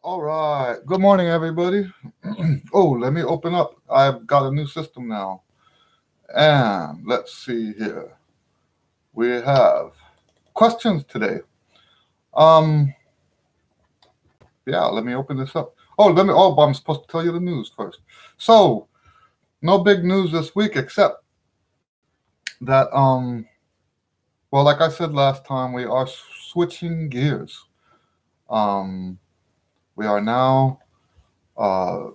All right. Good morning, everybody. Oh, let me open up. I've got a new system now. And let's see here. We have questions today. Um, yeah, let me open this up. But I'm supposed to tell you the news first. So, no big news this week except that well, like I said last time, we are switching gears. Um, we are now uh,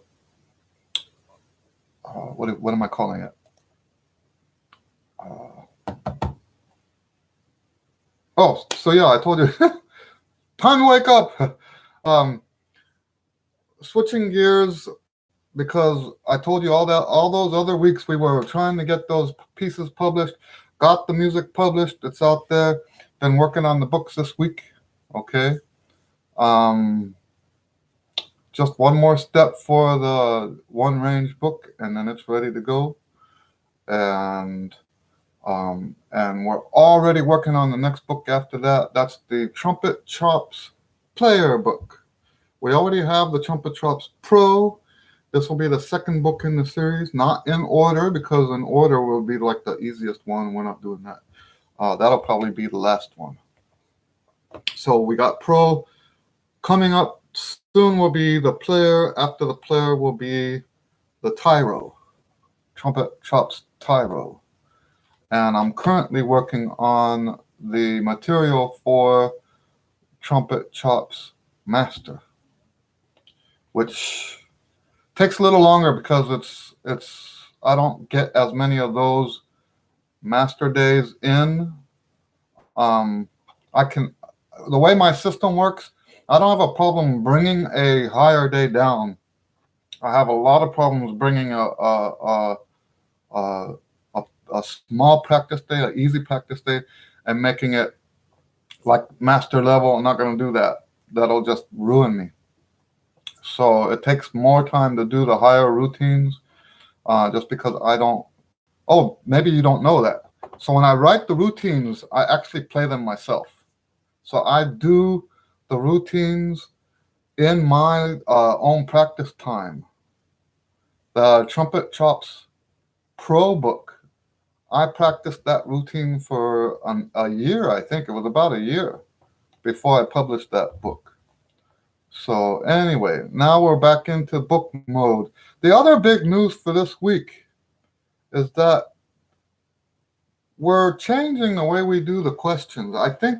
what am I calling it? Uh, so yeah, I told you, time to wake up. um, Switching gears because I told you all those other weeks we were trying to get those pieces published, got the music published. It's out there. Been working on the books this week. Okay. Um, just one more step for the one range book, and then it's ready to go. And we're already working on the next book after that. That's the Trumpet Chops Player book. We already have the Trumpet Chops Pro. This will be the second book in the series, not in order, because in order will be like the easiest one. We're not doing that. That'll probably be the last one. So we got Pro. Coming up soon will be the Player. After the Player will be the Tyro, Trumpet Chops Tyro. And I'm currently working on the material for Trumpet Chops Master, which takes a little longer because it's I don't get as many of those master days in. I can The way my system works, I don't have a problem bringing a higher day down. I have a lot of problems bringing a, a small practice day, an easy practice day, and making it like master level. I'm not going to do that. That'll just ruin me. So it takes more time to do the higher routines, just because I don't. Oh, maybe you don't know that. So when I write the routines, I actually play them myself. So I do the routines in my own practice time. The Trumpet Chops Pro book, I practiced that routine for a year, I think. It was about a year before I published that book. So anyway, now we're back into book mode. The other big news for this week is that we're changing the way we do the questions. I think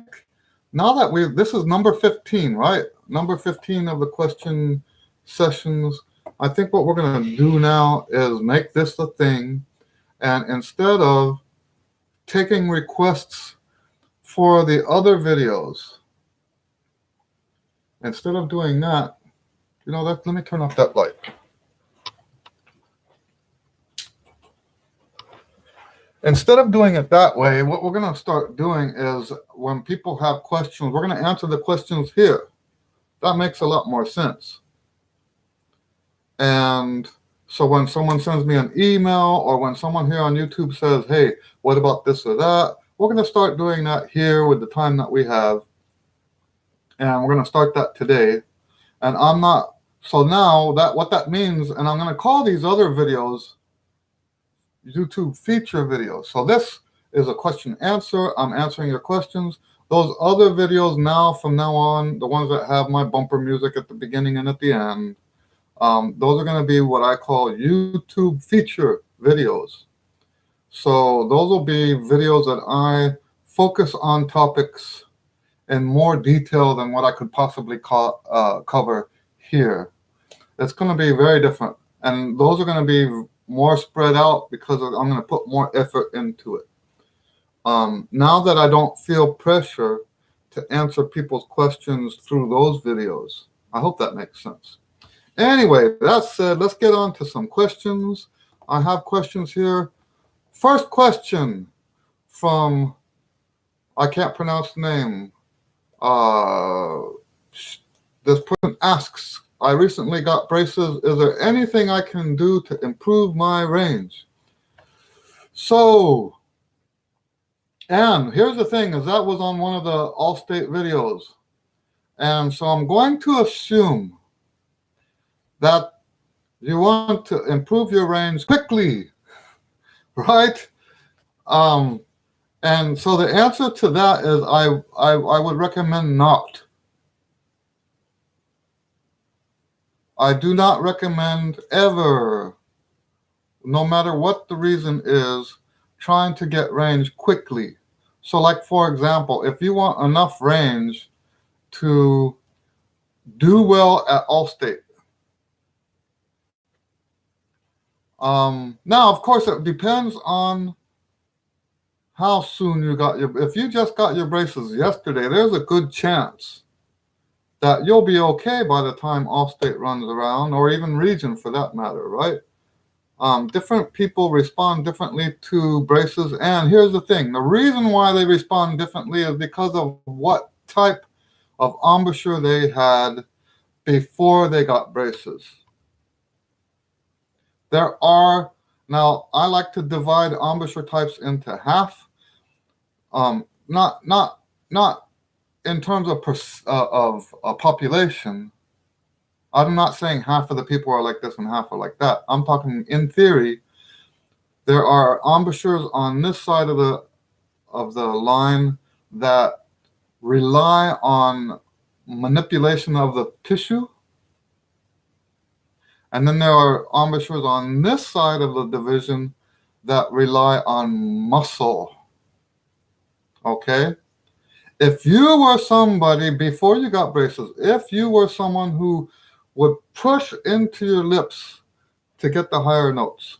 now that this is number 15, right? Number 15 of the question sessions. I think what we're going to do now is make this a thing. And instead of taking requests for the other videos, instead of doing that, let me turn off that light. Instead of doing it that way, what we're going to start doing is when people have questions, we're going to answer the questions here. That makes a lot more sense. And so when someone sends me an email or when someone here on YouTube says, hey, what about this or that? We're going to start doing that here with the time that we have. And we're going to start that today. And so now what that means, and I'm going to call these other videos YouTube feature videos. So this is a question answer. I'm answering your questions. Those other videos now, from now on, the ones that have my bumper music at the beginning and at the end, those are going to be what I call YouTube feature videos. So those will be videos that I focus on topics in more detail than what I could possibly cover here. It's going to be very different. And those are going to be more spread out because I'm going to put more effort into it. Now that I don't feel pressure to answer people's questions through those videos. I hope that makes sense. Anyway, that said, let's get on to some questions. I have questions here. First question from, I can't pronounce the name. This person asks, I recently got braces. Is there anything I can do to improve my range? So, And here's the thing, is that was on one of the Allstate videos. And so I'm going to assume that you want to improve your range quickly, right? And so the answer to that is I would recommend not. I do not recommend ever, no matter what the reason is, trying to get range quickly. So like, for example, if you want enough range to do well at Allstate. Now, of course, it depends on how soon you got your, if you just got your braces yesterday, there's a good chance that you'll be okay by the time Allstate runs around, or even Region for that matter, right? Different people respond differently to braces. And here's the thing, the reason why they respond differently is because of what type of embouchure they had before they got braces. There are, now I like to divide embouchure types into half. Not in terms of population. I'm not saying half of the people are like this and half are like that. I'm talking in theory. There are embouchures on this side of the line that rely on manipulation of the tissue, and then there are embouchures on this side of the division that rely on muscle. Okay? If you were somebody, before you got braces, if you were someone who would push into your lips to get the higher notes,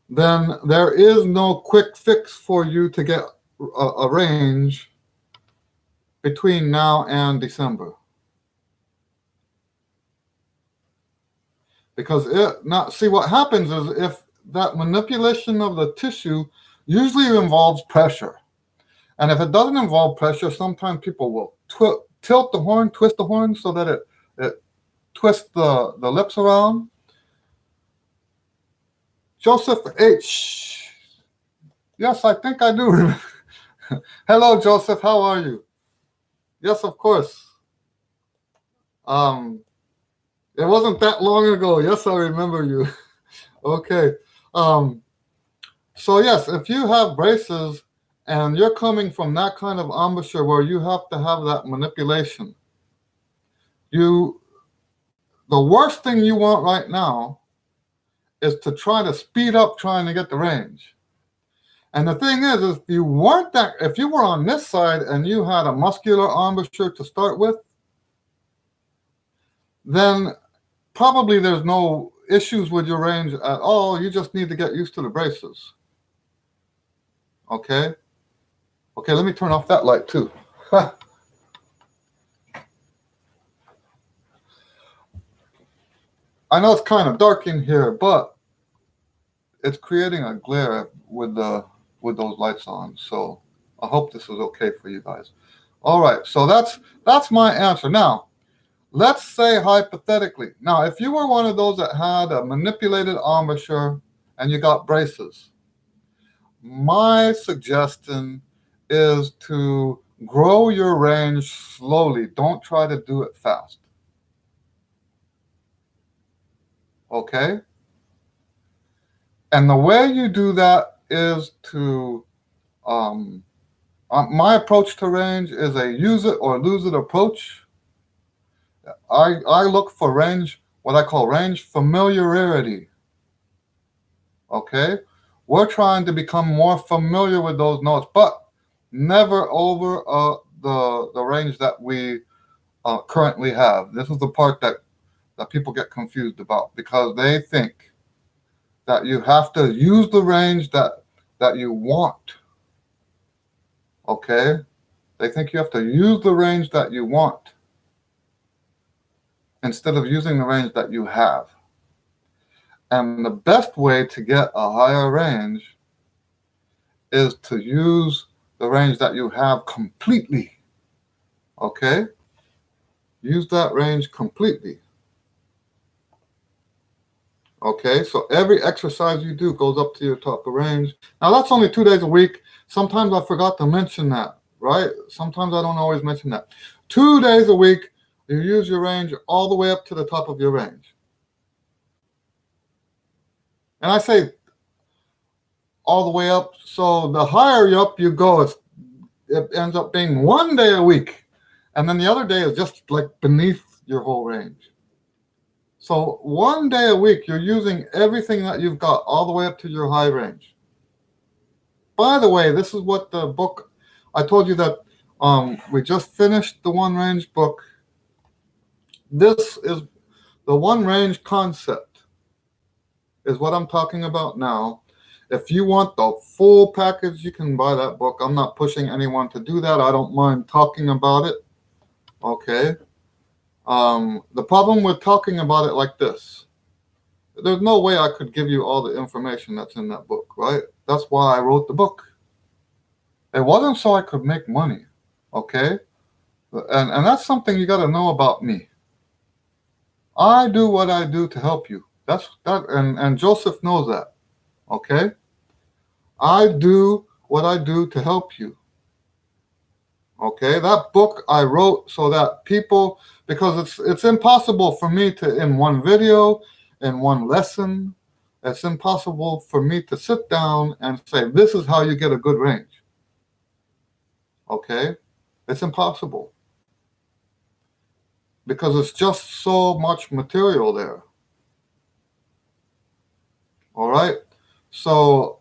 then there is no quick fix for you to get a range between now and December. Because see, what happens is, if that manipulation of the tissue usually involves pressure. And if it doesn't involve pressure, sometimes people will tilt the horn, twist the horn so that it twists the lips around. Joseph H. Yes, I think I do remember. Hello, Joseph. How are you? Yes, of course. It wasn't that long ago. Yes, I remember you. Okay. So yes, if you have braces and you're coming from that kind of embouchure where you have to have that manipulation, the worst thing you want right now is to try to speed up trying to get the range. And the thing is if you were on this side and you had a muscular embouchure to start with, then probably there's no issues with your range at all. You just need to get used to the braces. Okay? Okay, let me turn off that light too. I know it's kind of dark in here, but it's creating a glare with those lights on. So I hope this is okay for you guys. All right, so that's my answer. Now, let's say hypothetically. Now, if you were one of those that had a manipulated embouchure and you got braces, my suggestion is to grow your range slowly. Don't try to do it fast. Okay? And the way you do that is to, my approach to range is a use it or lose it approach. I look for range, what I call range familiarity. Okay? We're trying to become more familiar with those notes, but never over the range that we currently have. This is the part that people get confused about, because they think that you have to use the range that you want. Okay? They think you have to use the range that you want instead of using the range that you have. And the best way to get a higher range is to use the range that you have completely. Okay? Use that range completely. Okay, so every exercise you do goes up to your top of range. Now that's only 2 days a week. Sometimes I forgot to mention that, right? Sometimes I don't always mention that. 2 days a week, you use your range all the way up to the top of your range. And I say all the way up, so the higher up you go, it ends up being 1 day a week. And then the other day is just like beneath your whole range. So 1 day a week, you're using everything that you've got all the way up to your high range. By the way, this is what the book, I told you that we just finished the one range book. This is the one range concept is what I'm talking about now. If you want the full package, you can buy that book. I'm not pushing anyone to do that. I don't mind talking about it. Okay. The problem with talking about it like this, there's no way I could give you all the information that's in that book, right? That's why I wrote the book. It wasn't so I could make money, okay? And that's something you got to know about me. I do what I do to help you. That's that, and Joseph knows that, okay? I do what I do to help you. Okay, that book I wrote so that people, because it's impossible for me to, in one video, in one lesson, it's impossible for me to sit down and say, this is how you get a good range. Okay, it's impossible because it's just so much material there. All right, so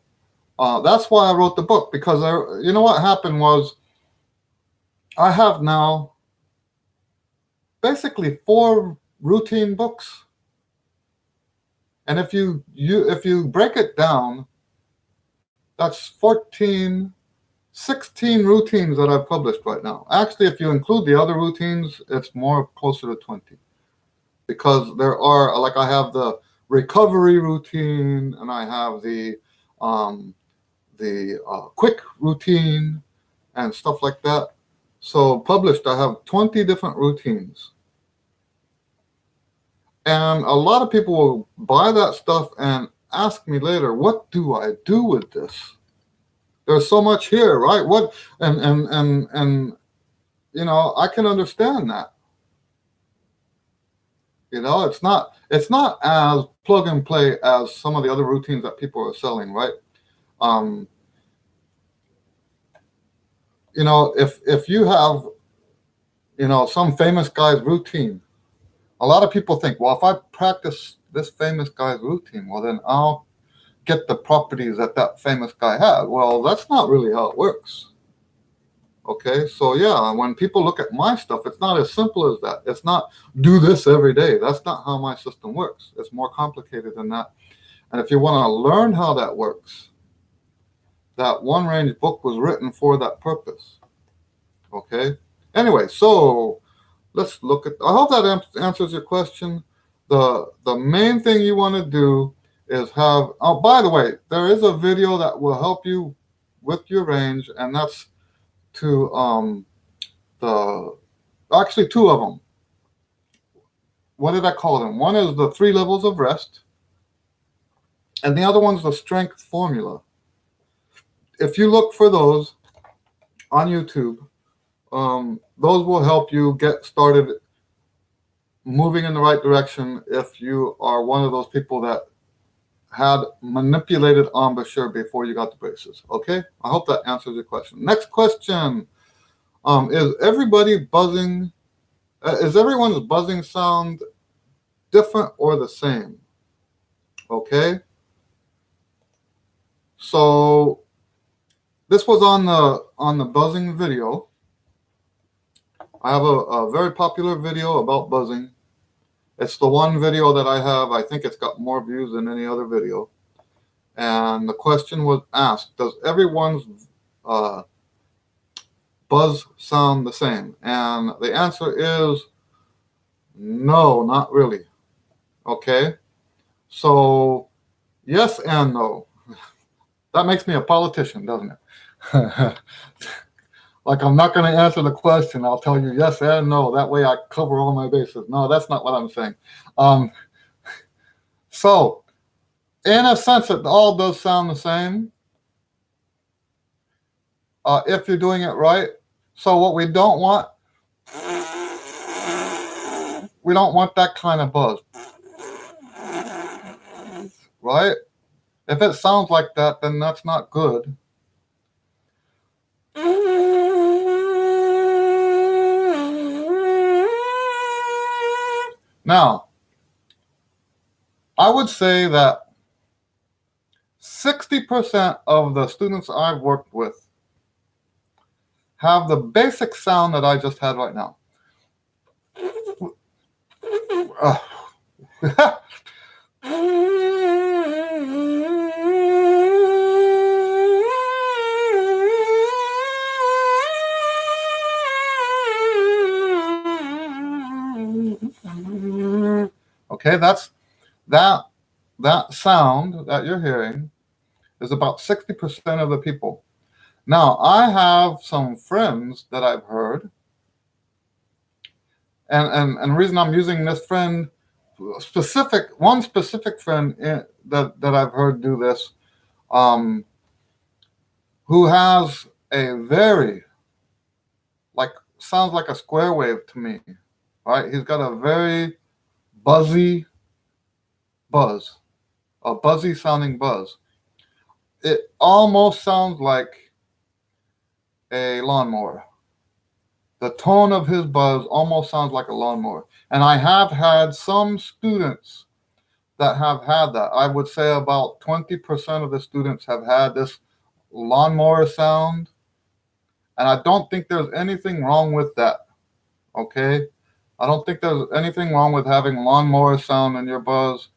that's why I wrote the book, because you know what happened was I have now basically 4 routine books. And if you break it down, that's 14, 16 routines that I've published right now. Actually, if you include the other routines, it's more closer to 20. Because there are, like, I have the recovery routine, and I have the quick routine and stuff like that. So published, I have 20 different routines. And a lot of people will buy that stuff and ask me later, what do I do with this? There's so much here, right? What and you know, I can understand that. You know, it's not as plug and play as some of the other routines that people are selling, right? You know, if you have, you know, some famous guy's routine, a lot of people think, well, if I practice this famous guy's routine, well, then I'll get the properties that famous guy had. Well, that's not really how it works. Okay, so yeah, when people look at my stuff, it's not as simple as that. It's not do this every day. That's not how my system works. It's more complicated than that. And if you want to learn how that works, that one range book was written for that purpose. Okay, anyway, so let's look at, I hope that answers your question. The main thing you want to do is have, oh, by the way, there is a video that will help you with your range, and that's to actually 2 of them. What did I call them? One is the 3 levels of rest, and the other one's the strength formula. If you look for those on YouTube, those will help you get started moving in the right direction if you are one of those people that had manipulated embouchure before you got the braces. Okay, I hope that answers your question. Next question. Is everybody buzzing? Is everyone's buzzing sound different or the same? Okay. So this was on the buzzing video. I have a very popular video about buzzing. It's the one video that I have. I think it's got more views than any other video. And the question was asked: does everyone's buzz sound the same? And the answer is no, not really. Okay, so yes and no. That makes me a politician, doesn't it? Like, I'm not going to answer the question. I'll tell you yes and no. That way I cover all my bases. No, that's not what I'm saying. So in a sense, it all does sound the same if you're doing it right. So what we don't want that kind of buzz, right? If it sounds like that, then that's not good. Now, I would say that 60% of the students I've worked with have the basic sound that I just had right now. Okay, that sound that you're hearing is about 60% of the people. Now, I have some friends that I've heard, and the reason I'm using this friend, one specific friend that I've heard do this, who has a very, like, sounds like a square wave to me, right? He's got a very buzzy buzz, a buzzy sounding buzz. It almost sounds like a lawnmower. The tone of his buzz almost sounds like a lawnmower. And I have had some students that have had that. I would say about 20% of the students have had this lawnmower sound. And I don't think there's anything wrong with that. Okay? I don't think there's anything wrong with having lawnmower sound in your buzz.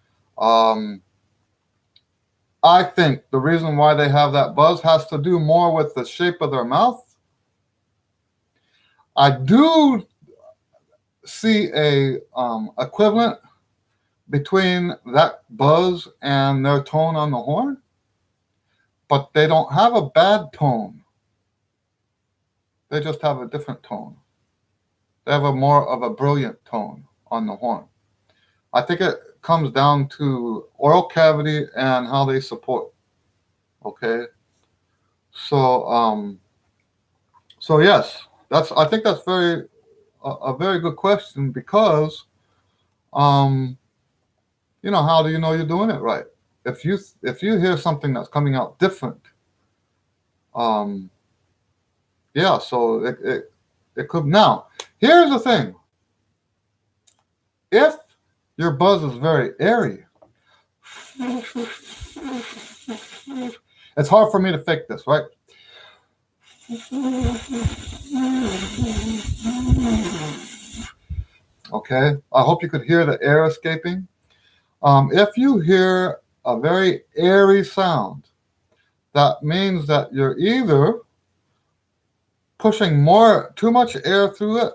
I think the reason why they have that buzz has to do more with the shape of their mouth. I do see a equivalent between that buzz and their tone on the horn, but they don't have a bad tone. They just have a different tone. They have a more of a brilliant tone on the horn. I think it comes down to oral cavity and how they support. Okay, so so yes, I think that's a very good question because how do you know you're doing it right? If you hear something that's coming out different, yeah, so it could. Now, here's the thing: if your buzz is very airy, it's hard for me to fake this, right? Okay, I hope you could hear the air escaping. If you hear a very airy sound, that means that you're either pushing too much air through it.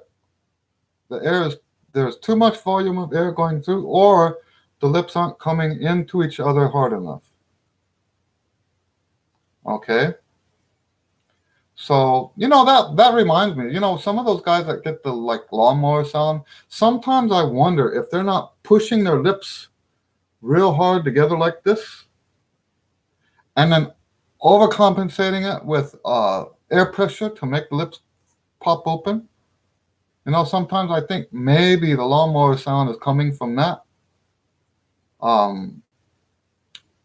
There's too much volume of air going through, or the lips aren't coming into each other hard enough. Okay. So, that reminds me, some of those guys that get the lawnmower sound, sometimes I wonder if they're not pushing their lips real hard together like this, and then overcompensating it with air pressure to make the lips pop open. Sometimes I think maybe the lawnmower sound is coming from that.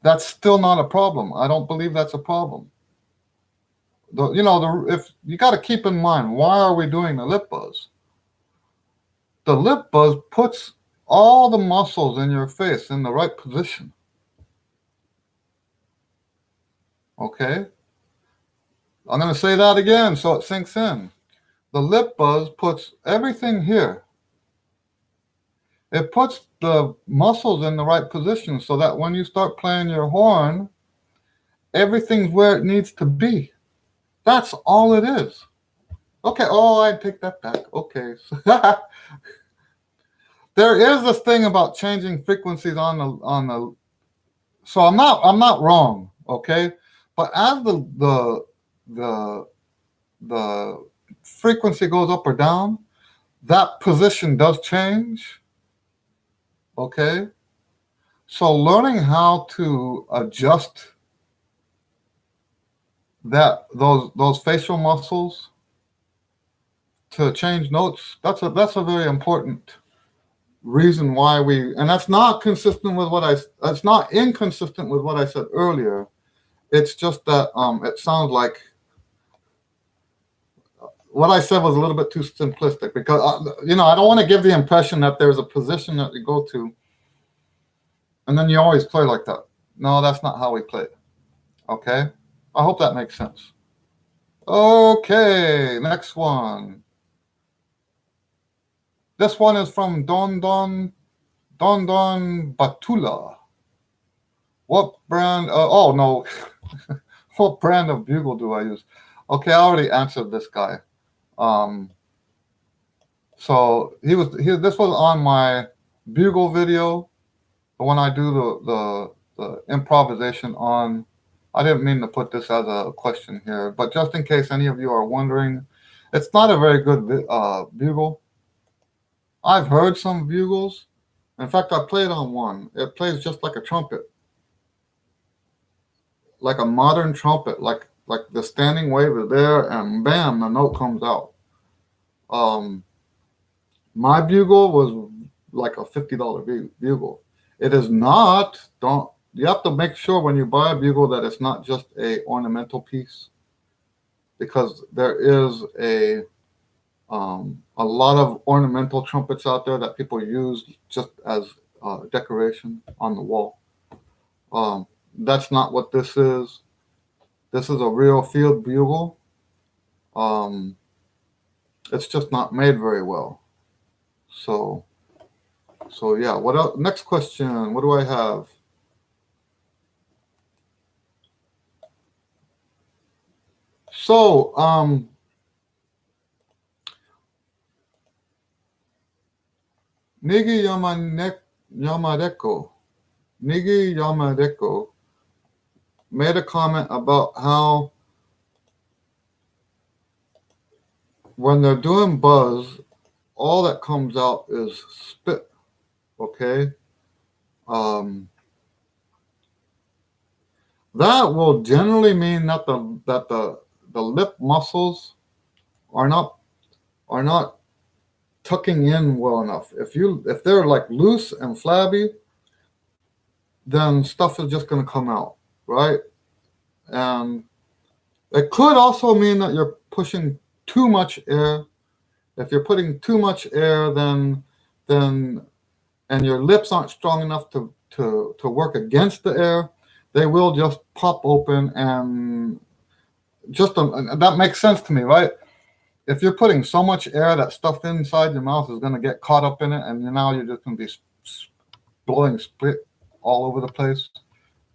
That's still not a problem. I don't believe that's a problem. If you got to keep in mind, why are we doing the lip buzz? The lip buzz puts all the muscles in your face in the right position. Okay? I'm going to say that again so it sinks in. The lip buzz puts everything here. It puts the muscles in the right position so that when you start playing your horn, everything's where it needs to be. That's all it is. Okay, I take that back. Okay. There is this thing about changing frequencies on the so I'm not wrong, okay? But as the frequency goes up or down, that position does change. Okay? So learning how to adjust those facial muscles to change notes, that's a very important reason why and that's not consistent with it's not inconsistent with what I said earlier. It's just that it sounds like what I said was a little bit too simplistic, because I don't want to give the impression that there's a position that you go to and then you always play like that. No, that's not how we play. Okay, I hope that makes sense. Okay, next one. This one is from Don Batula. What brand? Oh no, what brand of bugle do I use? Okay, I already answered this guy. So this was on my bugle video, when I do the improvisation on. I didn't mean to put this as a question here, but just in case any of you are wondering, it's not a very good bugle. I've heard some bugles. In fact, I played on one. It plays just like a trumpet, like a modern trumpet, like the standing wave is there, and bam, the note comes out. My bugle was like a $50 bugle. It is not. You have to make sure when you buy a bugle that it's not just a ornamental piece, because there is a lot of ornamental trumpets out there that people use just as decoration on the wall. That's not what this is. This is a real field bugle. It's just not made very well. So yeah. What else? Next question. What do I have? So Nigi Yamadeko made a comment about how when they're doing buzz, all that comes out is spit. Okay. That will generally mean that the lip muscles are not tucking in well enough. If they're like loose and flabby, then stuff is just going to come out, right? And it could also mean that you're pushing too much air. If you're putting too much air, then and your lips aren't strong enough to work against the air, they will just pop open, and that makes sense to me, right? If you're putting so much air, that stuff inside your mouth is going to get caught up in it, and now you're just going to be blowing spit all over the place.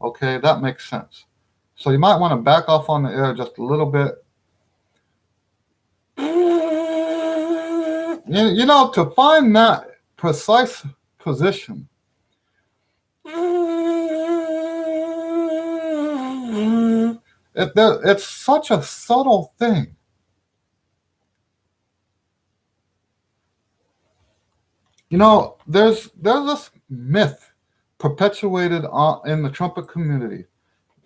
Okay, that makes sense. So you might want to back off on the air just a little bit. To find that precise position, it's such a subtle thing. There's this myth perpetuated in the trumpet community.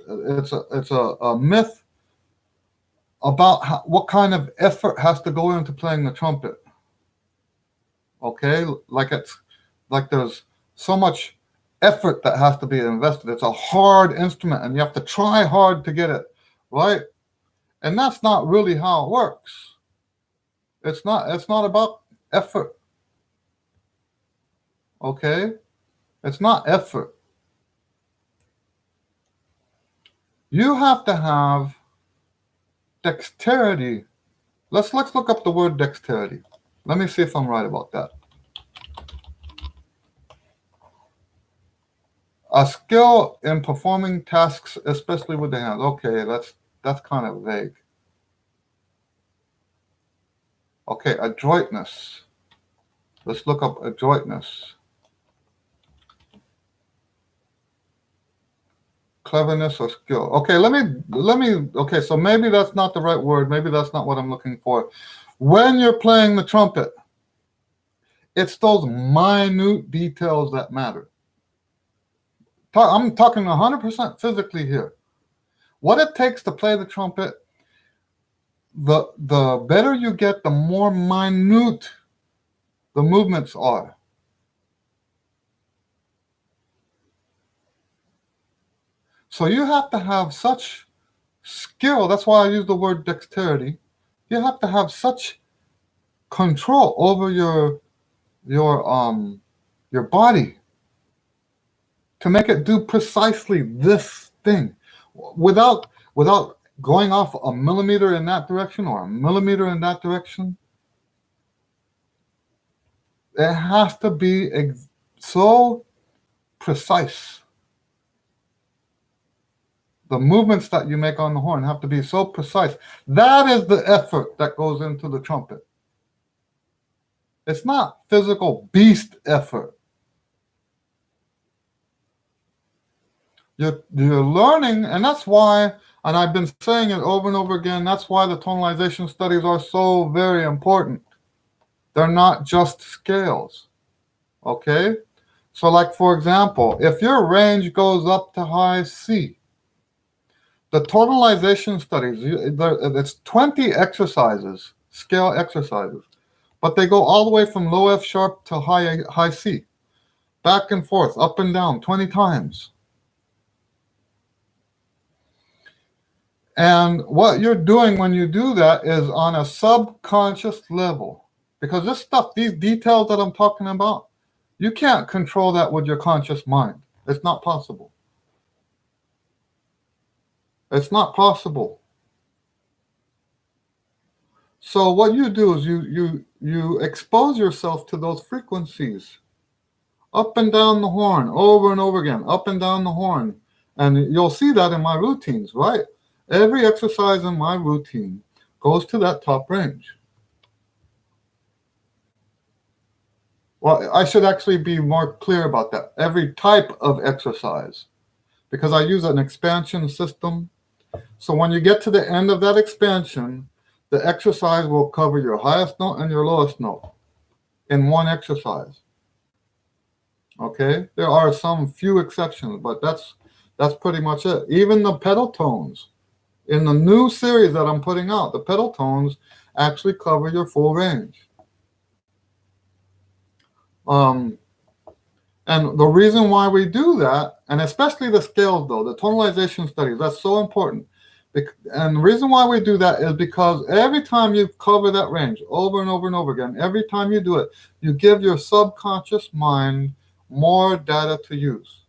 It's a myth about what kind of effort has to go into playing the trumpet. Okay, like there's so much effort that has to be invested. It's a hard instrument, and you have to try hard to get it right. And that's not really how it works. It's not about effort. Okay, it's not effort. You have to have dexterity. Let's look up the word dexterity. Let me see if I'm right about that. A skill in performing tasks, especially with the hands. Okay, that's kind of vague. Okay, adroitness. Let's look up adroitness. Cleverness or skill. Okay, let me. Okay, so maybe that's not the right word. Maybe that's not what I'm looking for. When you're playing the trumpet, it's those minute details that matter. I'm talking 100% physically here. What it takes to play the trumpet, the better you get, the more minute the movements are. So you have to have such skill. That's why I use the word dexterity. You have to have such control over your body to make it do precisely this thing without going off a millimeter in that direction or a millimeter in that direction. It has to be so precise. The movements that you make on the horn have to be so precise. That is the effort that goes into the trumpet. It's not physical beast effort. You're learning, and that's why, and I've been saying it over and over again, that's why the tonalization studies are so very important. They're not just scales, okay? So like, for example, if your range goes up to high C, the tonalization studies, it's 20 exercises, scale exercises, but they go all the way from low F sharp to high C, back and forth, up and down, 20 times. And what you're doing when you do that is on a subconscious level. Because this stuff, these details that I'm talking about, you can't control that with your conscious mind. It's not possible. It's not possible. So what you do is you expose yourself to those frequencies. Up and down the horn, over and over again, up and down the horn. And you'll see that in my routines, right? Every exercise in my routine goes to that top range. Well, I should actually be more clear about that. Every type of exercise, because I use an expansion system. So when you get to the end of that expansion, the exercise will cover your highest note and your lowest note in one exercise. Okay? There are some few exceptions, but that's pretty much it. Even the pedal tones. In the new series that I'm putting out, the pedal tones actually cover your full range. And the reason why we do that, and especially the scales though, the tonalization studies, that's so important. And the reason why we do that is because every time you cover that range over and over and over again, every time you do it, you give your subconscious mind more data to use.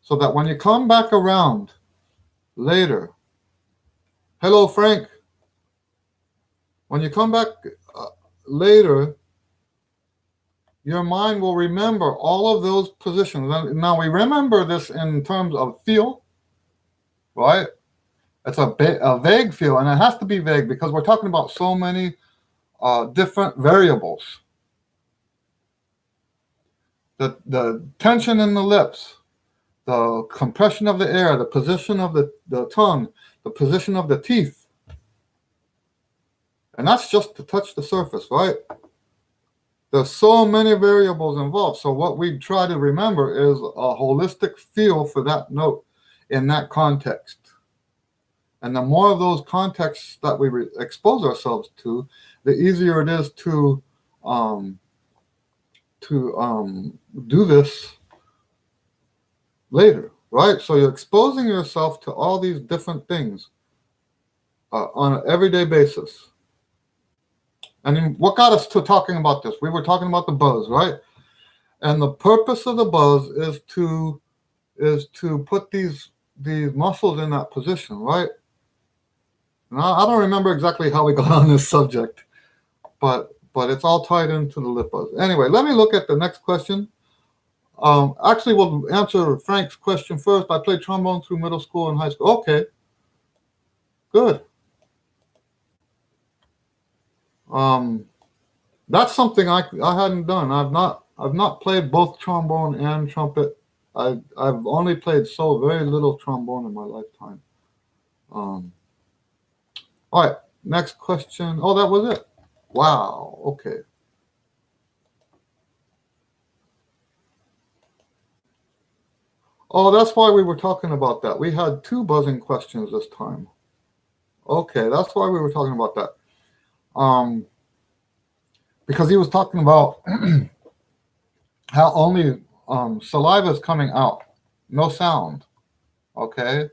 So that when you come back around later, hello, Frank. When you come back later, your mind will remember all of those positions. Now we remember this in terms of feel, right? It's a vague feel, and it has to be vague because we're talking about so many different variables. The tension in the lips, the compression of the air, the position of the tongue, the position of the teeth. And that's just to touch the surface, right? There's so many variables involved. So what we try to remember is a holistic feel for that note in that context. And the more of those contexts that we expose ourselves to, the easier it is to do this later, right? So you're exposing yourself to all these different things on an everyday basis. And what got us to talking about this? We were talking about the buzz, right? And the purpose of the buzz is to put these muscles in that position, right? Now, I don't remember exactly how we got on this subject, but it's all tied into the lip buzz. Anyway, let me look at the next question. Actually, we'll answer Frank's question first. I played trombone through middle school and high school. Okay, good. That's something I hadn't done. I've not played both trombone and trumpet. I've only played so very little trombone in my lifetime. All right, next question. Oh, that was it. Wow. Okay. Oh, that's why we were talking about that. We had two buzzing questions this time. Okay, that's why we were talking about that. Um, because he was talking about how only saliva is coming out, no sound. Okay,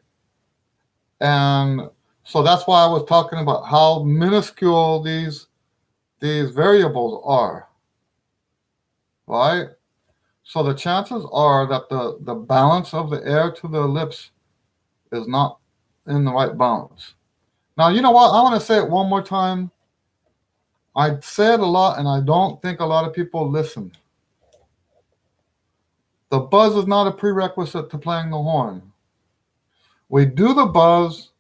and so that's why I was talking about how minuscule these variables are, right? So the chances are that the balance of the air to the lips is not in the right balance. Now, you know what? I want to say it one more time. I say it a lot, and I don't think a lot of people listen. The buzz is not a prerequisite to playing the horn. We do the buzz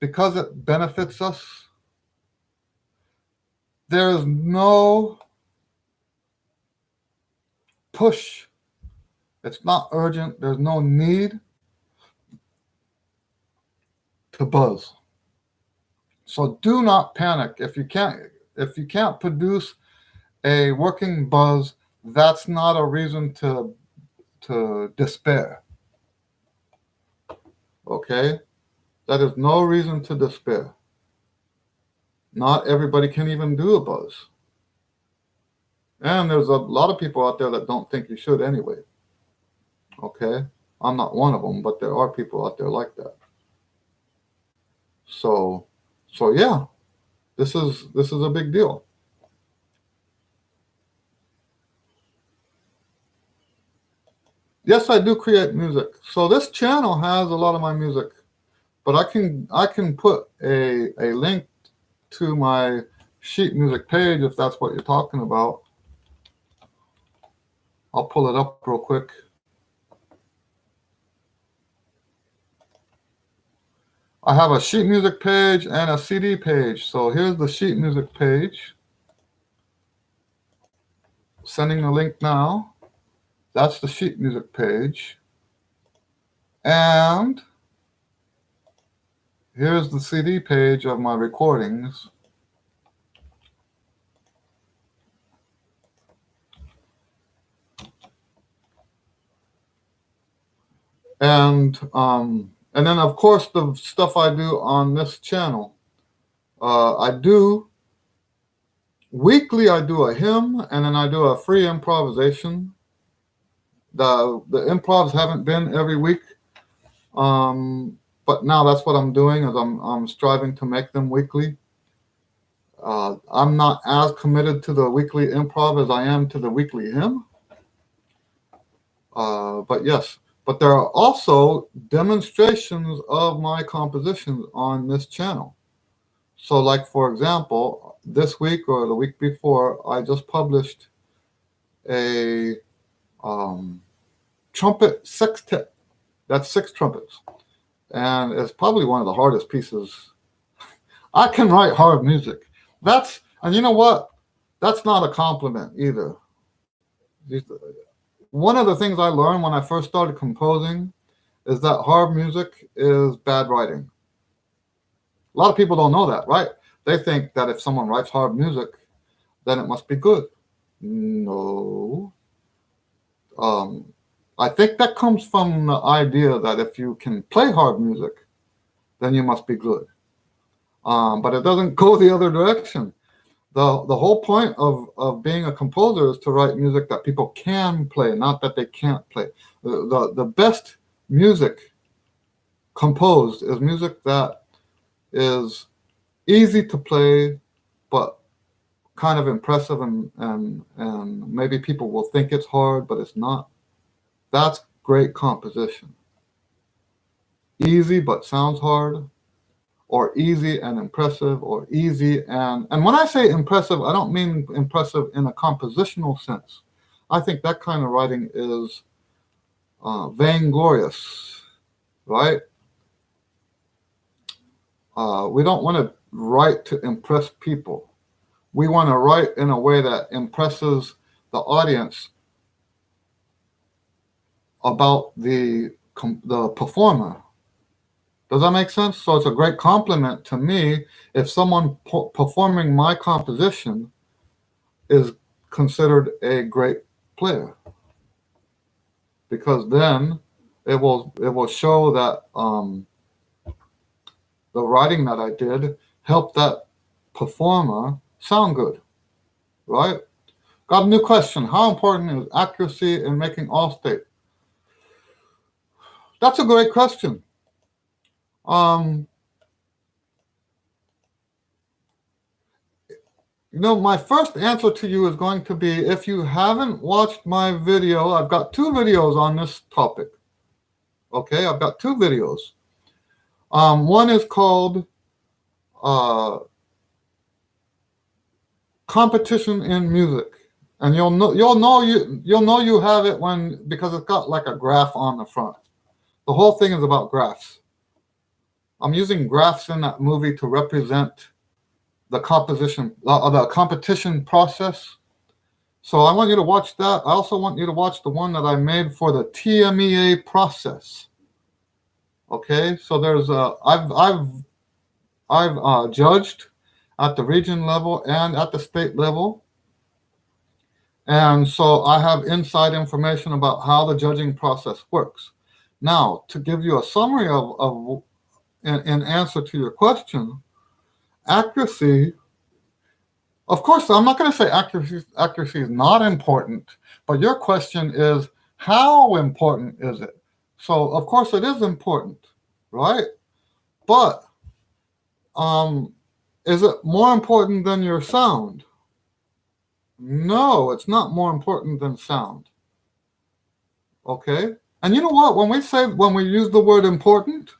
because it benefits us. There is no push. It's not urgent. There's no need to buzz. So do not panic. If you can't produce a working buzz, that's not a reason to despair. Okay? That is no reason to despair. Not everybody can even do a buzz. And there's a lot of people out there that don't think you should anyway. Okay? I'm not one of them, but there are people out there like that. So yeah, this is a big deal. Yes, I do create music. So this channel has a lot of my music, but I can put a link to my sheet music page if that's what you're talking about. I'll pull it up real quick. I have a sheet music page and a CD page. So here's the sheet music page. Sending the link now. That's the sheet music page. And here's the CD page of my recordings. And then of course the stuff I do on this channel. I do weekly. I do a hymn, and then I do a free improvisation. The improvs haven't been every week, but now that's what I'm doing. Is I'm striving to make them weekly. I'm not as committed to the weekly improv as I am to the weekly hymn. But yes, but there are also demonstrations of my compositions on this channel. So, like for example, this week or the week before, I just published a trumpet sextet. That's 6 trumpets, and it's probably one of the hardest pieces. I can write hard music. And you know what? That's not a compliment either. One of the things I learned when I first started composing is that hard music is bad writing. A lot of people don't know that, right? They think that if someone writes hard music, then it must be good. No. I think that comes from the idea that if you can play hard music, then you must be good. But it doesn't go the other direction. The whole point of being a composer is to write music that people can play, not that they can't play. The best music composed is music that is easy to play, but kind of impressive, and maybe people will think it's hard, but it's not. That's great composition. Easy but sounds hard, or easy and impressive, or easy and when I say impressive, I don't mean impressive in a compositional sense. I think that kind of writing is vainglorious, right? We don't want to write to impress people. We want to write in a way that impresses the audience about the performer. Does that make sense? So it's a great compliment to me if someone performing my composition is considered a great player, because then it will show that the writing that I did helped that performer sound good, right? Got a new question. How important is accuracy in making all state? That's a great question. Um, my first answer to you is going to be, if you haven't watched my video, I've got 2 videos on this topic. Okay, I've got 2 videos. One is called Competition in Music, and you'll know you have it because it's got like a graph on the front. The whole thing is about graphs. I'm using graphs in that movie to represent the competition process. So I want you to watch that. I also want you to watch the one that I made for the TMEA process. Okay, so there's I've judged at the region level and at the state level, and so I have inside information about how the judging process works. Now, to give you a summary of in answer to your question, accuracy. Of course, I'm not going to say accuracy is not important, but your question is, how important is it? So, of course, it is important, right? But is it more important than your sound? No, it's not more important than sound. Okay? And you know what? When we use the word important,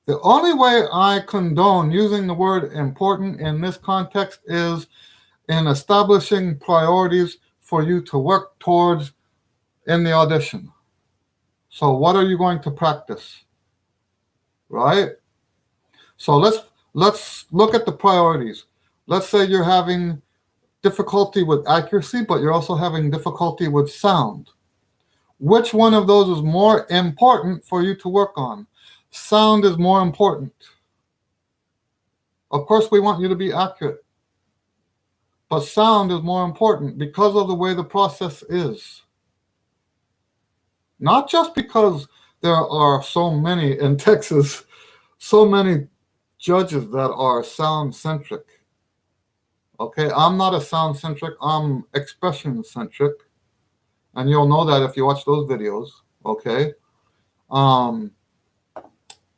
the only way I condone using the word important in this context is in establishing priorities for you to work towards in the audition. So what are you going to practice? Right? So let's look at the priorities. Let's say you're having difficulty with accuracy, but you're also having difficulty with sound. Which one of those is more important for you to work on? Sound is more important. Of course, we want you to be accurate, but sound is more important because of the way the process is. Not just because there are so many in Texas, so many judges that are sound-centric. Okay, I'm not a sound-centric, I'm expression-centric. And you'll know that if you watch those videos, okay?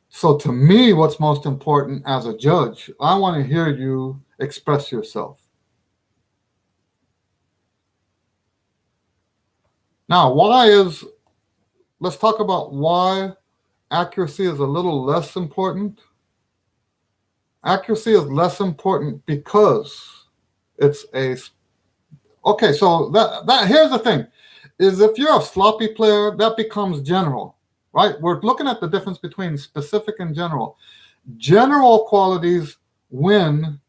So to me, what's most important as a judge, I want to hear you express yourself. Now, let's talk about why accuracy is a little less important. Accuracy is less important because okay, so that here's the thing, is if you're a sloppy player, that becomes general, right? We're looking at the difference between specific and general. General qualities win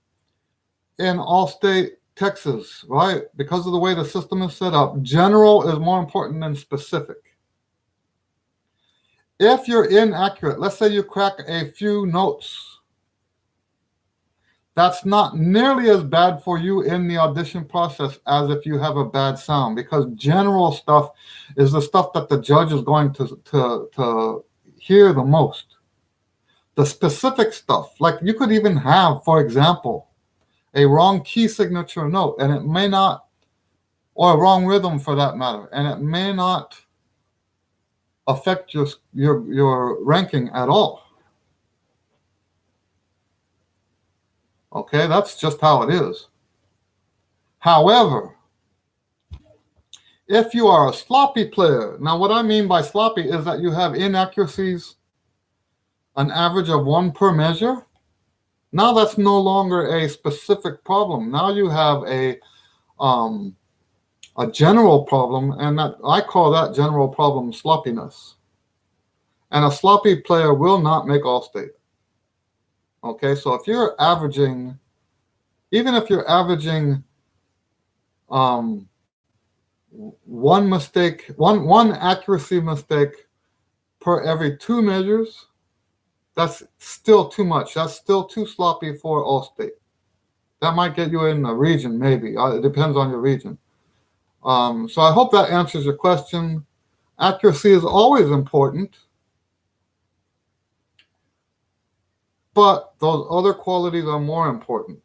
in All-State Texas, right? Because of the way the system is set up, general is more important than specific. If you're inaccurate, let's say you crack a few notes, that's not nearly as bad for you in the audition process as if you have a bad sound, because general stuff is the stuff that the judge is going to hear the most. The specific stuff, like you could even have, for example, a wrong key signature note, and it may not, or a wrong rhythm for that matter, and it may not affect your ranking at all. Okay, that's just how it is. However, if you are a sloppy player, now what I mean by sloppy is that you have inaccuracies, an average of 1 per measure. Now that's no longer a specific problem. Now you have a general problem, and that I call that general problem sloppiness. And a sloppy player will not make All-State. Okay, so if you're averaging, even if you're averaging one mistake, one accuracy mistake per every 2 measures, that's still too much. That's still too sloppy for All-State. That might get you in a region, maybe. It depends on your region. So I hope that answers your question. Accuracy is always important, but those other qualities are more important.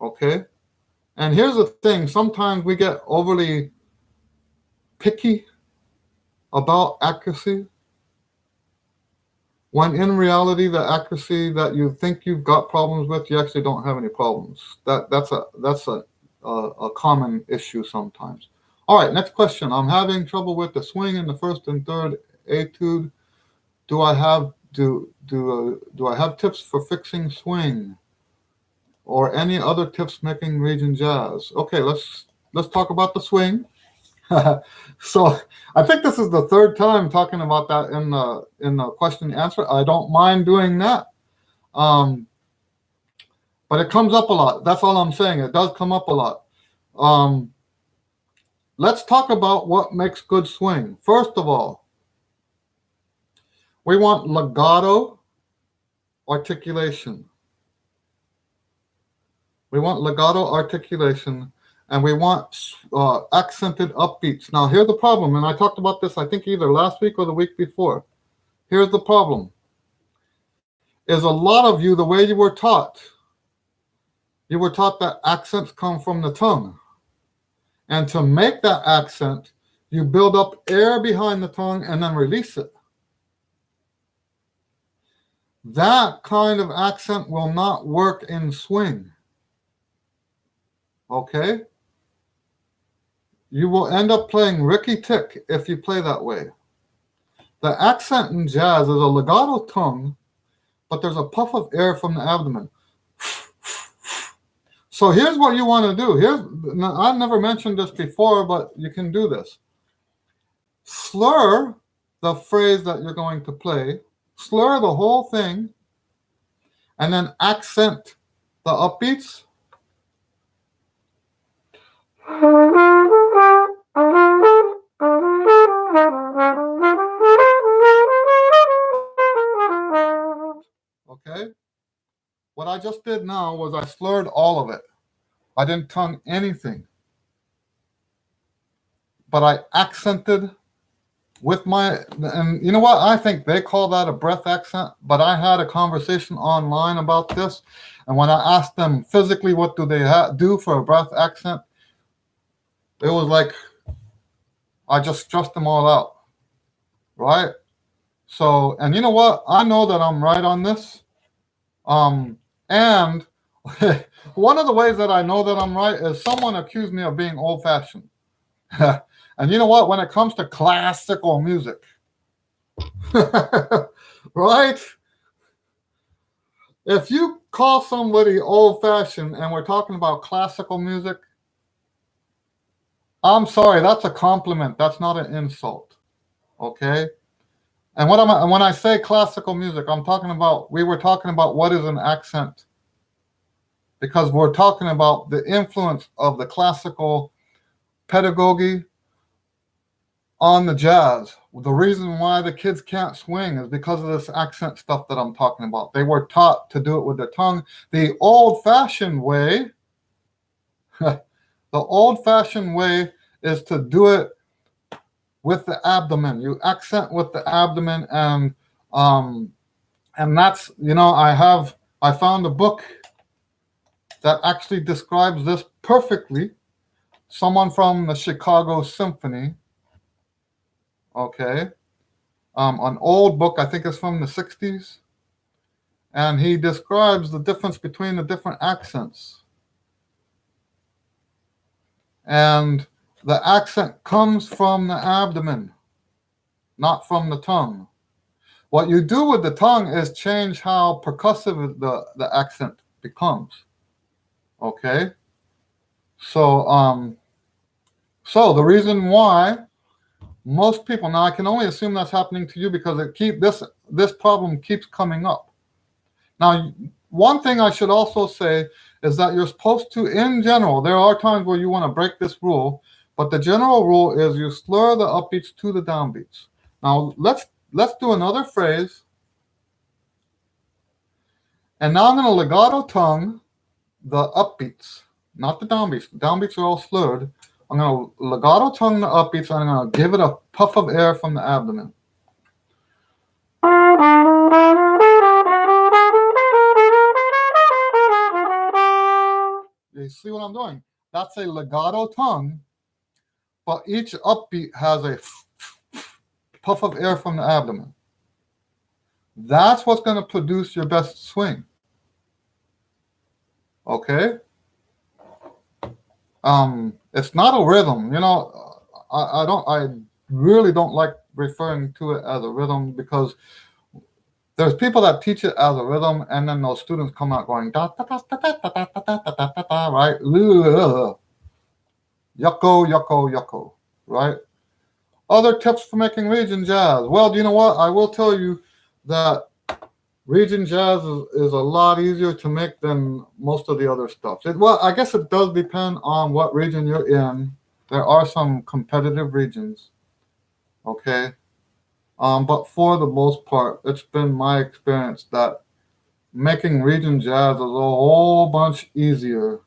Okay? And here's the thing, sometimes we get overly picky about accuracy, when in reality the accuracy that you think you've got problems with, you actually don't have any problems. That's a common issue sometimes. All right, next question. I'm having trouble with the swing in the first and third etude. Do I have tips for fixing swing, or any other tips making region jazz? Okay, let's talk about the swing. So I think this is the third time talking about that in the question and answer. I don't mind doing that, but it comes up a lot. That's all I'm saying. It does come up a lot. Let's talk about what makes good swing. First of all, we want legato articulation. We want legato articulation, and we want accented upbeats. Now, here's the problem, and I talked about this, I think, either last week or the week before. Here's the problem. Is a lot of you, the way you were taught that accents come from the tongue. And to make that accent, you build up air behind the tongue and then release it. That kind of accent will not work in swing. Okay? You will end up playing Ricky Tick if you play that way. The accent in jazz is a legato tongue, but there's a puff of air from the abdomen. So here's what you want to do. I've never mentioned this before, but you can do this. Slur the phrase that you're going to play, slur the whole thing, and then accent the upbeats. Okay? What I just did now was I slurred all of it. I didn't tongue anything. But I accented with and you know what? I think they call that a breath accent, but I had a conversation online about this. And when I asked them physically what do they do for a breath accent, it was like I just stressed them all out. Right? So, and you know what? I know that I'm right on this. And one of the ways that I know that I'm right is someone accused me of being old-fashioned. And you know what? When it comes to classical music, right? If you call somebody old-fashioned and we're talking about classical music, I'm sorry, that's a compliment. That's not an insult. Okay? And when I say classical music, we were talking about what is an accent, because we're talking about the influence of the classical pedagogy on the jazz. The reason why the kids can't swing is because of this accent stuff that I'm talking about. They were taught to do it with their tongue. The old-fashioned way, is to do it with the abdomen. You accent with the abdomen, and that's, I found a book that actually describes this perfectly. Someone from the Chicago Symphony. Okay. An old book, I think it's from the 60s. And he describes the difference between the different accents. And the accent comes from the abdomen, not from the tongue. What you do with the tongue is change how percussive the accent becomes. Okay? So the reason why most people, now I can only assume that's happening to you because this problem keeps coming up. Now, one thing I should also say is that you're supposed to, in general, there are times where you want to break this rule, but the general rule is you slur the upbeats to the downbeats. Now, let's do another phrase. And now I'm going to legato tongue the upbeats, not the downbeats. The downbeats are all slurred. I'm going to legato tongue the upbeats, and I'm going to give it a puff of air from the abdomen. You see what I'm doing? That's a legato tongue, but each upbeat has a puff of air from the abdomen. That's what's going to produce your best swing. Okay? It's not a rhythm. I really don't like referring to it as a rhythm, because there's people that teach it as a rhythm, and then those students come out going da da da da da da da da da da da da, right? Yucko, yucko, yucko, right? Other tips for making region jazz. Well, do you know what? I will tell you that region jazz is a lot easier to make than most of the other stuff. Well, I guess it does depend on what region you're in. There are some competitive regions, okay? But for the most part, it's been my experience that making region jazz is a whole bunch easier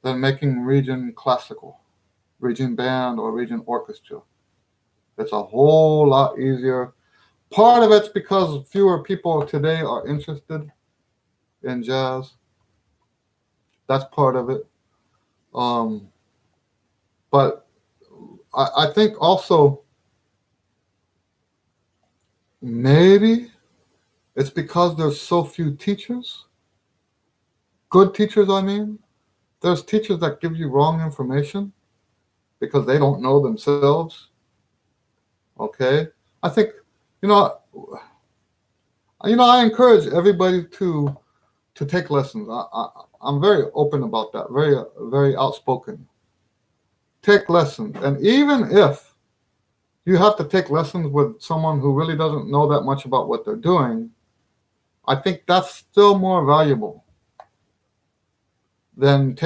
than making region classical, region band, or region orchestra. It's a whole lot easier. Part of it's because fewer people today are interested in jazz. That's part of it. But I think also maybe it's because there's so few teachers. Good teachers, I mean. There's teachers that give you wrong information because they don't know themselves. Okay? I think, I encourage everybody to take lessons. I'm very open about that, very, very outspoken. Take lessons. And even if you have to take lessons with someone who really doesn't know that much about what they're doing, I think that's still more valuable than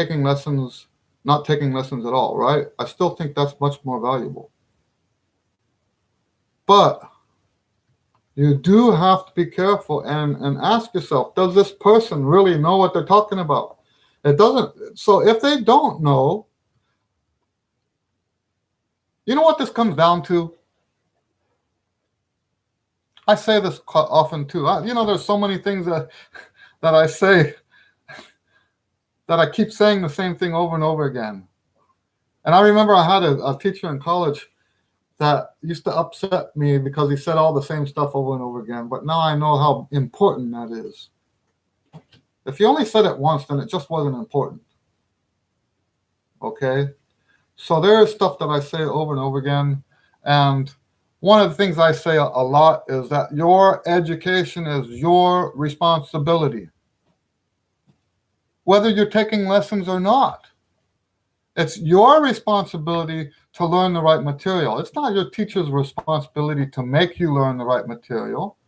not taking lessons at all, right? I still think that's much more valuable. But you do have to be careful and ask yourself, does this person really know what they're talking about? It doesn't. So if they don't know, you know what this comes down to? I say this often too. There's so many things that I say that I keep saying the same thing over and over again. And I remember I had a teacher in college that used to upset me because he said all the same stuff over and over again. But now I know how important that is. If you only said it once, then it just wasn't important. Okay? So there is stuff that I say over and over again. And one of the things I say a lot is that your education is your responsibility, whether you're taking lessons or not. It's your responsibility to learn the right material. It's not your teacher's responsibility to make you learn the right material,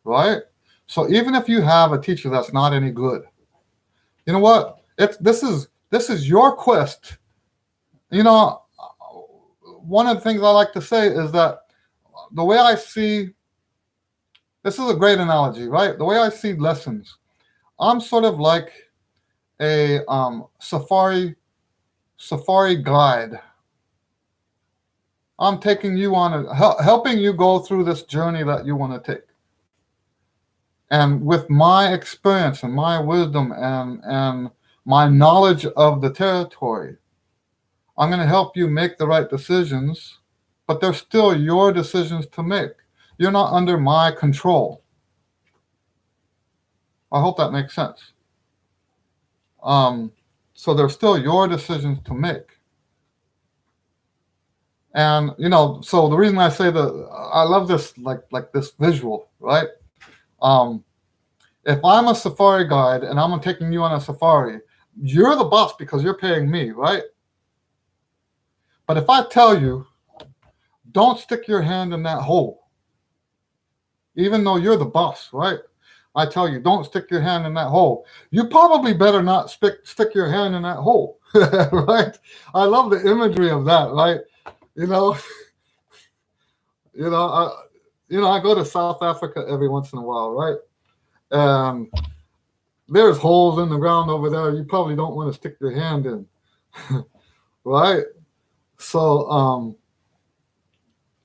right? So even if you have a teacher that's not any good, you know what? This is your quest. One of the things I like to say is that the way I see, this is a great analogy, right? The way I see lessons, I'm sort of like a safari guide. I'm taking you on helping you go through this journey that you want to take. And with my experience and my wisdom and my knowledge of the territory, I'm going to help you make the right decisions, but they're still your decisions to make. You're not under my control. I hope that makes sense. So they're still your decisions to make. And, so the reason I say that, I love this, like this visual, right? If I'm a safari guide and I'm taking you on a safari, you're the boss because you're paying me, right? But if I tell you, don't stick your hand in that hole, even though you're the boss, right? I tell you, don't stick your hand in that hole. You probably better not stick your hand in that hole, right? I love the imagery of that, right? I go to South Africa every once in a while, right? There's holes in the ground over there you probably don't want to stick your hand in. right? So,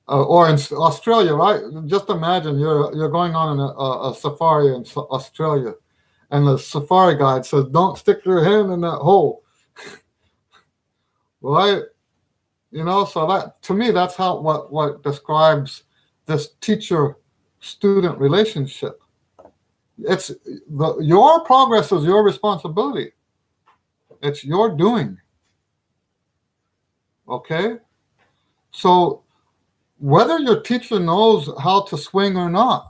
or in Australia, right? Just imagine you're going on a safari in Australia, and the safari guide says, "Don't stick your hand in that hole," right? You know, so that to me, that's how what describes this teacher-student relationship. It's your progress is your responsibility. It's your doing. Okay, so whether your teacher knows how to swing or not,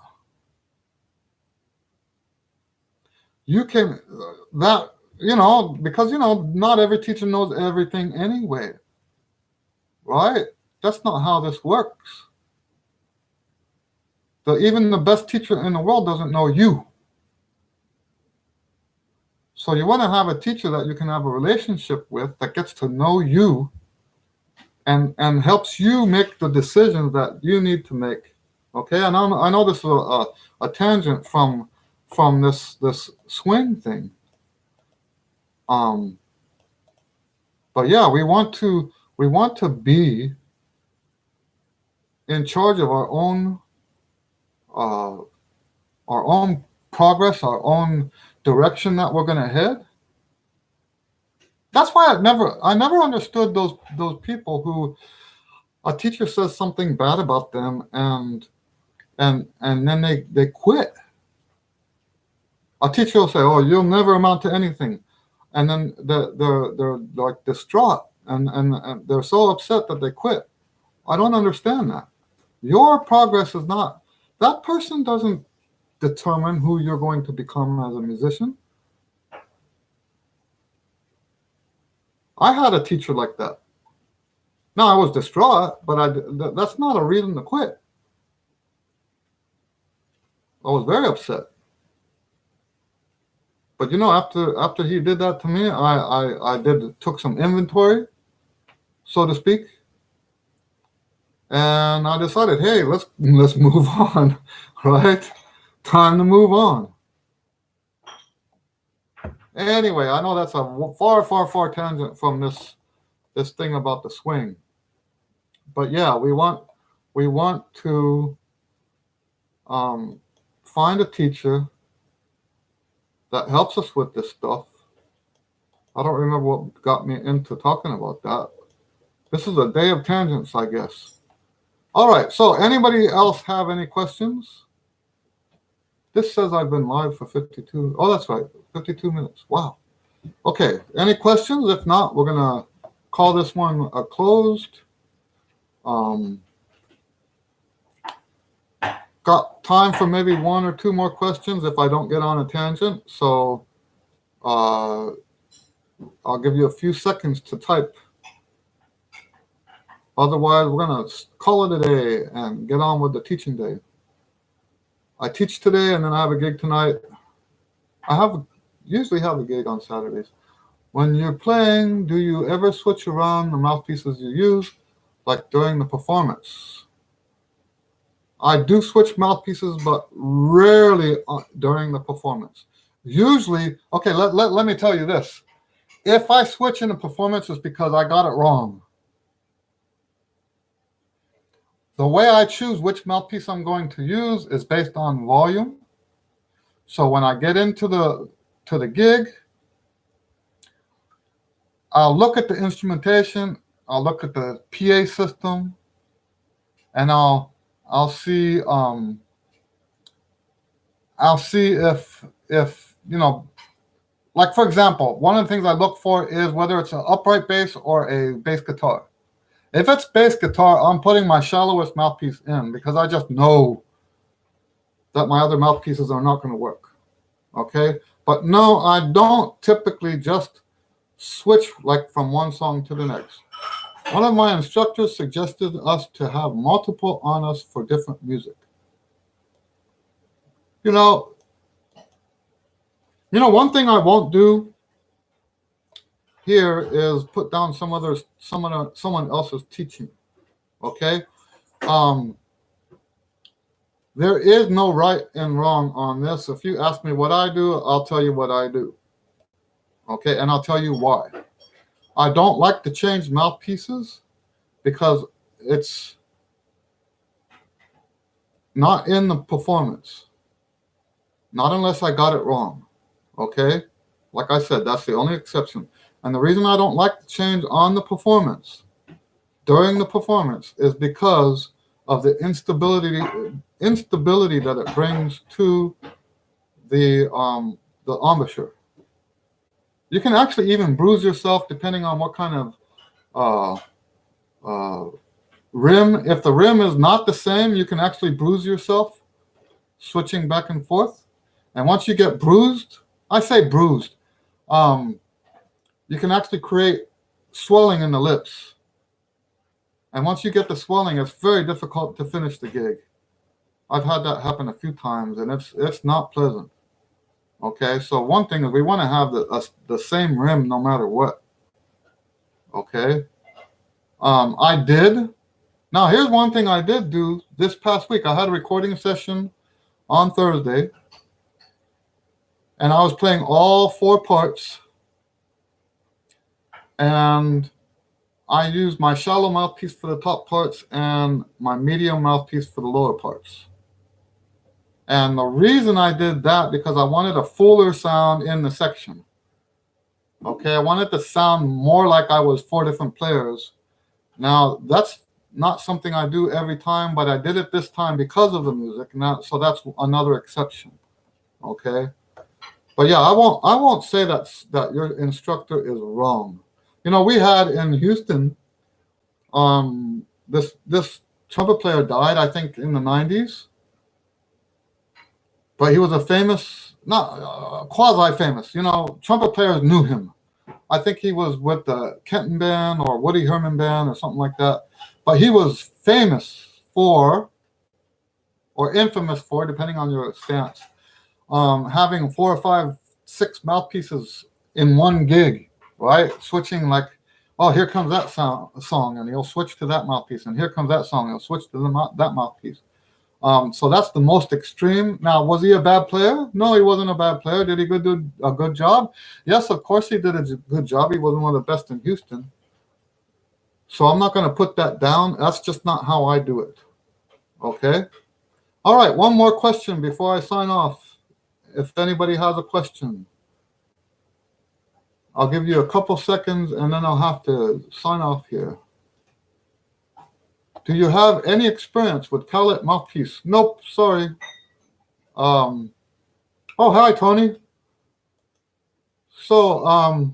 you can that because not every teacher knows everything anyway, right? That's not how this works. Even the best teacher in the world doesn't know you. So you want to have a teacher that you can have a relationship with, that gets to know you and helps you make the decisions that you need to make. Okay, I know this is a tangent from this swing thing. Um, but yeah, we want to be in charge of uh, our own progress, our own direction that we're going to head. That's why I never understood those people who a teacher says something bad about them and then they quit. A teacher will say, "Oh, you'll never amount to anything," and then they're like distraught and they're so upset that they quit. I don't understand that. Your progress is not that person doesn't determine who you're going to become as a musician. I had a teacher like that. No, I was distraught, but that's not a reason to quit. I was very upset. But after he did that to me, I took some inventory, so to speak, and I decided, hey, let's move on, right? Time to move on. Anyway, I know that's a far, far, far tangent from this thing about the swing, but yeah, we want to um, find a teacher that helps us with this stuff. I don't remember what got me into talking about that. This is a day of tangents, I guess. All right, so anybody else have any questions? This says I've been live for 52. Oh, that's right, 52 minutes. Wow. Okay, any questions? If not, we're going to call this one closed. Got time for maybe one or two more questions if I don't get on a tangent. So I'll give you a few seconds to type. Otherwise, we're going to call it a day and get on with the teaching day. I teach today and then I have a gig tonight. Usually have a gig on Saturdays. When you're playing, do you ever switch around the mouthpieces you use, like during the performance? I do switch mouthpieces, but rarely during the performance. Usually, okay, let me tell you this. If I switch in a performance, it's because I got it wrong. The way I choose which mouthpiece I'm going to use is based on volume. So when I get into the gig, I'll look at the instrumentation, I'll look at the PA system, and I'll see if like for example, one of the things I look for is whether it's an upright bass or a bass guitar. If it's bass guitar, I'm putting my shallowest mouthpiece in because I just know that my other mouthpieces are not going to work. Okay, but no, I don't typically just switch like from one song to the next. One of my instructors suggested us to have multiple on us for different music. You know, one thing I won't do here is put down someone else's teaching. Okay, there is no right and wrong on this. If you ask me what I do, I'll tell you what I do. Okay, and I'll tell you why. I don't like to change mouthpieces because it's not in the performance. Not unless I got it wrong. Okay? Like I said, that's the only exception. And the reason I don't like to change on the performance, during the performance, is because of the instability that it brings to the embouchure. You can actually even bruise yourself depending on what kind of rim. If the rim is not the same, you can actually bruise yourself switching back and forth. And once you get bruised, I say bruised, you can actually create swelling in the lips. And once you get the swelling, it's very difficult to finish the gig. I've had that happen a few times, and it's not pleasant. Okay, so one thing is we want to have the same rim no matter what. Okay, I did. Now here's one thing I did do this past week. I had a recording session on Thursday, and I was playing all 4 parts, and I used my shallow mouthpiece for the top parts and my medium mouthpiece for the lower parts. And the reason I did that, because I wanted a fuller sound in the section. Okay, I wanted to sound more like I was 4 different players. Now, that's not something I do every time, but I did it this time because of the music. Now, so that's another exception. Okay, but yeah, I won't say that your instructor is wrong. You know, we had in Houston, this trumpet player died, I think, in the 90s. But he was a famous, not quasi-famous, you know, trumpet players knew him. I think he was with the Kenton Band or Woody Herman Band or something like that. But he was famous for, or infamous for, depending on your stance, having 4 or 5, 6 mouthpieces in one gig, right? Switching like, oh, here comes that song, and he'll switch to that mouthpiece, and here comes that song, and he'll switch to that mouthpiece. So that's the most extreme. Now, was he a bad player? No, he wasn't a bad player. Did he do a good job? Yes, of course he did a good job. He wasn't one of the best in Houston. So I'm not going to put that down. That's just not how I do it. Okay? All right, one more question before I sign off. If anybody has a question, I'll give you a couple seconds and then I'll have to sign off here. Do you have any experience with cowlet mouthpiece? Nope, sorry. Oh, hi, Tony. So,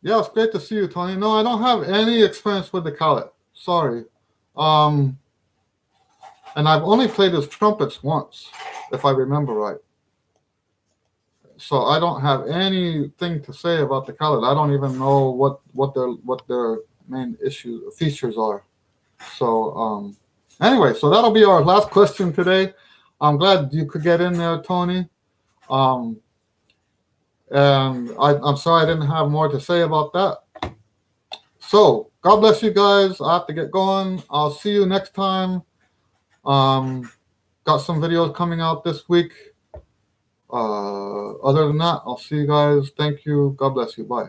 yeah, it's great to see you, Tony. No, I don't have any experience with the cowlet. Sorry. And I've only played his trumpets once, if I remember right. So I don't have anything to say about the cowlet. I don't even know what their main features are. So anyway, so that'll be our last question today. I'm glad you could get in there, Tony. And I'm sorry I didn't have more to say about that. So God bless you guys. I have to get going. I'll see you next time. Got some videos coming out this week. Other than that, I'll see you guys. Thank you. God bless you. Bye.